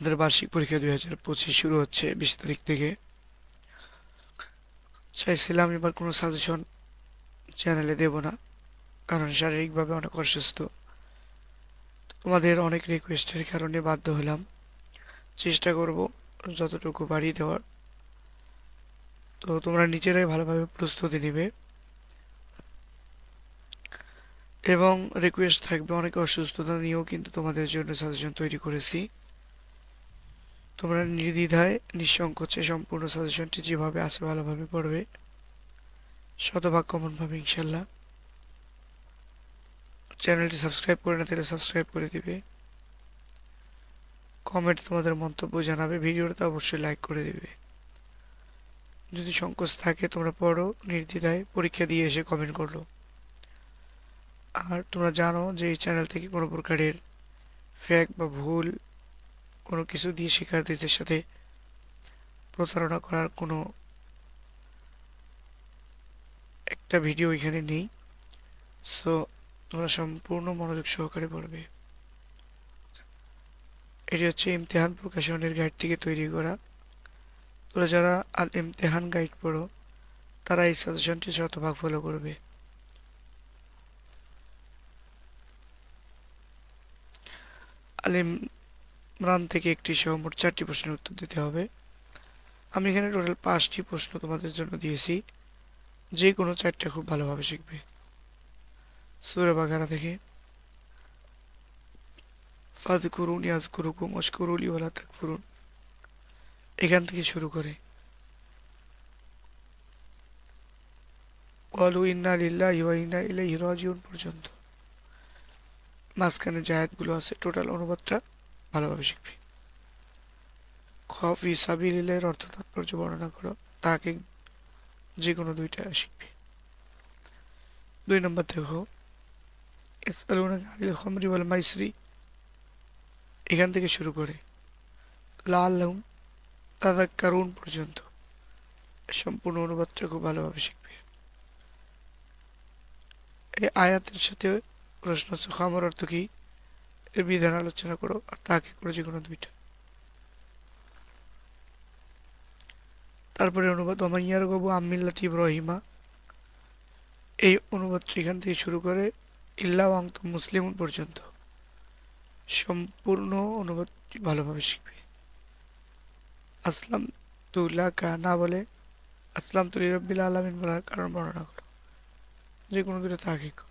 আমাদের বার্ষিক পরীক্ষা 2025 শুরু হচ্ছে 20 তারিখ থেকে। চাইছিলাম এবার কোনো সাজেশন চ্যানেলে দেব না, কারণ শারীরিকভাবে অনেক অসুস্থ। তোমাদের অনেক রিকোয়েস্টের কারণে বাধ্য হলাম। চেষ্টা করব যতটুকু পারি দেওয়ার। তো তোমরা নিজেরাই ভালোভাবে প্রস্তুতি নিবে, এবং রিকোয়েস্ট থাকবে, অনেক অসুস্থতা নিয়েও কিন্তু তোমাদের জন্য সাজেশন তৈরি করেছি। তোমরা নির্দ্বিধায় নিঃসংকোচে সম্পূর্ণ সাজেশনটি যেভাবে আছে ভালোভাবে পড়বে, শতভাগ কমন পাবে ইনশাল্লাহ। চ্যানেলটি সাবস্ক্রাইব করে না থাকলে সাবস্ক্রাইব করে দিবে, কমেন্ট তোমাদের মন্তব্য জানাবে, ভিডিওটা অবশ্যই লাইক করে দিবে। যদি সংকোচ থাকে তোমরা পড়ো নির্দ্বিধায়, পরীক্ষা দিয়ে এসে কমেন্ট করলো। আর তোমরা জানো যে এই চ্যানেল থেকে কোনো প্রকারের ফ্যাক বা ভুল কোনো কিছু দিয়ে শিক্ষার্থীদের সাথে প্রতারণা করার কোনো একটা ভিডিও এখানে নেই। সো তোমরা সম্পূর্ণ মনোযোগ সহকারে পড়বে। এটি হচ্ছে ইমতেহান প্রকাশনের গাইড থেকে তৈরি করা। তোমরা যারা আল ইমতেহান গাইড পড়ো তারা এই সাজেশনটি শতভাগ ফলো করবে। আল ইমরান থেকে একটি সহ মোট 4টি প্রশ্নের উত্তর দিতে হবে। আমি এখানে টোটাল 5টি প্রশ্ন তোমাদের জন্য দিয়েছি, যে কোনো 4টা খুব ভালোভাবে শিখবে। সূরা বাকারা থেকে ফাযকুরুনি আযকুরুকুম ওয়াশকুরুলি ওয়ালা তাকফুরুন, এখান থেকে শুরু করে ক্বালু ইন্না লিল্লাহি ওয়া ইন্না ইলাইহি রাজিউন পর্যন্ত মাঝখানে যে আয়াতগুলো আছে টোটাল অনুবাদটা ভালোভাবে শিখবে। খ ফি সাবিলিল্লাহির অর্থ তাৎপর্য বর্ণনা করো, তাকে যে কোনো 2টা শিখবে। 2 নম্বর দেখো ইয়াসআলুনাকা আনিল খামরি ওয়াল মাইসিরি, এখান থেকে শুরু করে লাআল্লাহুম তাযাক্কারুন পর্যন্ত সম্পূর্ণ অনুবাদটা খুব ভালোভাবে শিখবে। এই আয়াতের সাথে প্রশ্ন হচ্ছে খামর অর্থ কি, এর বিধান আলোচনা করো, আর তাকে করে যে কোনো 2টা। তারপরে অনুবাদ ওমাইয়ার গবু আমিল্লাতি ইব্রাহিমা, এই অনুবাদটি এখান থেকে শুরু করে ইল্লা ওয়াংতুম মুসলিমুন পর্যন্ত সম্পূর্ণ অনুবাদটি ভালোভাবে শিখবে। আসলাম তুল্লা কা না বলে আসলাম তুলি রব্বিল আলামিন বলার কারণ বর্ণনা করো, যে কোনো 2টা তাহকিক করো।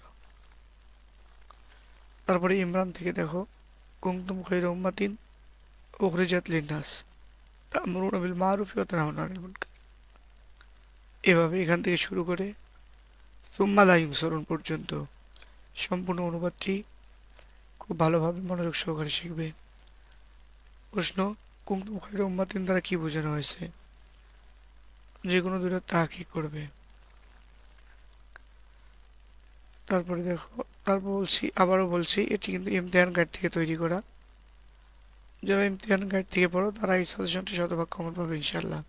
তারপরে ইমরান থেকে দেখো কুনতুম খায়রা উম্মাতিন উখরিজাত লিন্নাস তা'মুরুনা বিল মা'রুফি ওয়া তানহাউনা আনিল মুনকার, এভাবে এখান থেকে শুরু করে সুম্মা লা ইউনসারুন পর্যন্ত সম্পূর্ণ অনুবাদটি খুব ভালোভাবে মনোযোগ সহকারে শিখবে। প্রশ্ন কুনতুম খায়রা উম্মাতিন দ্বারা কি বোঝানো হয়েছে, যে কোনো 2টা তাহকিক করবে। তারপরে দেখো, তারপর বলছি, আবারও বলছি, এটি কিন্তু ইমতিহান গাইড থেকে তৈরি করা। যারা ইমতিহান গাইড থেকে পড়ো তারা এই সাজেশনটি শতভাগ কমন পাবে ইনশাল্লাহ।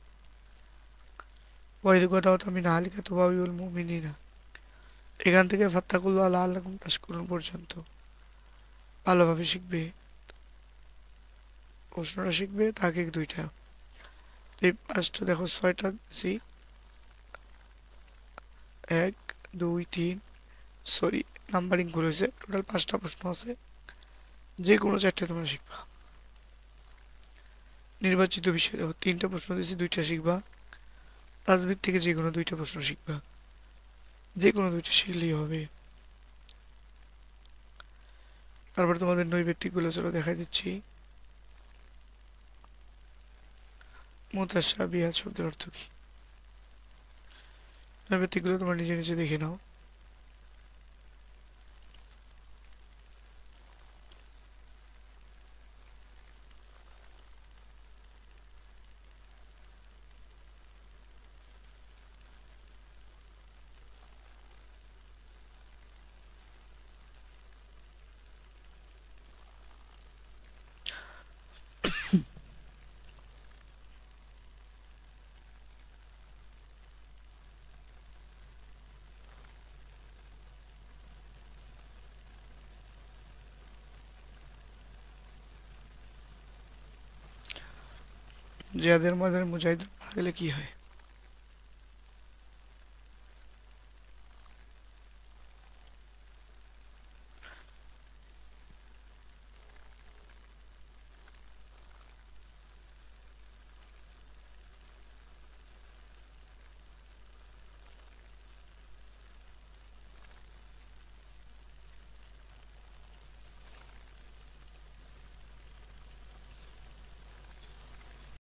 ওয়াইদ গাদাওয়াত মিন আহলিকা তুবাউইউল মুমিনিনা, এখান থেকে ফাত্তাকুল্লাহ লাআল্লাকুম তাশকুরুন পর্যন্ত ভালোভাবে শিখবে। প্রশ্নটা শিখবে, তাকে 2টা। এই 5টা দেখো 6টা দিছি, 1 2 3, সরি নাম্বারিং ভুল হয়েছে, টোটাল 5টা প্রশ্ন আছে, যে কোনো 4টে তোমরা শিখবা। নির্বাচিত বিষয় দেখো 3টা প্রশ্ন দিয়েছি, 2টা শিখবা। তাজবির থেকে যে কোনো 2টা প্রশ্ন শিখবা, যে কোনো 2টা শিখলেই হবে। তারপরে তোমাদের নৈবেত্তিকগুলো চলো দেখাই দিচ্ছি। মুতাশাবিহাত শব্দের অর্থ কি, নৈবেত্তিকগুলো তোমরা নিজে নিজে দেখে নাও। জিহাদের ময়দানে মুজাহিদ মারা গেলে কি হয়?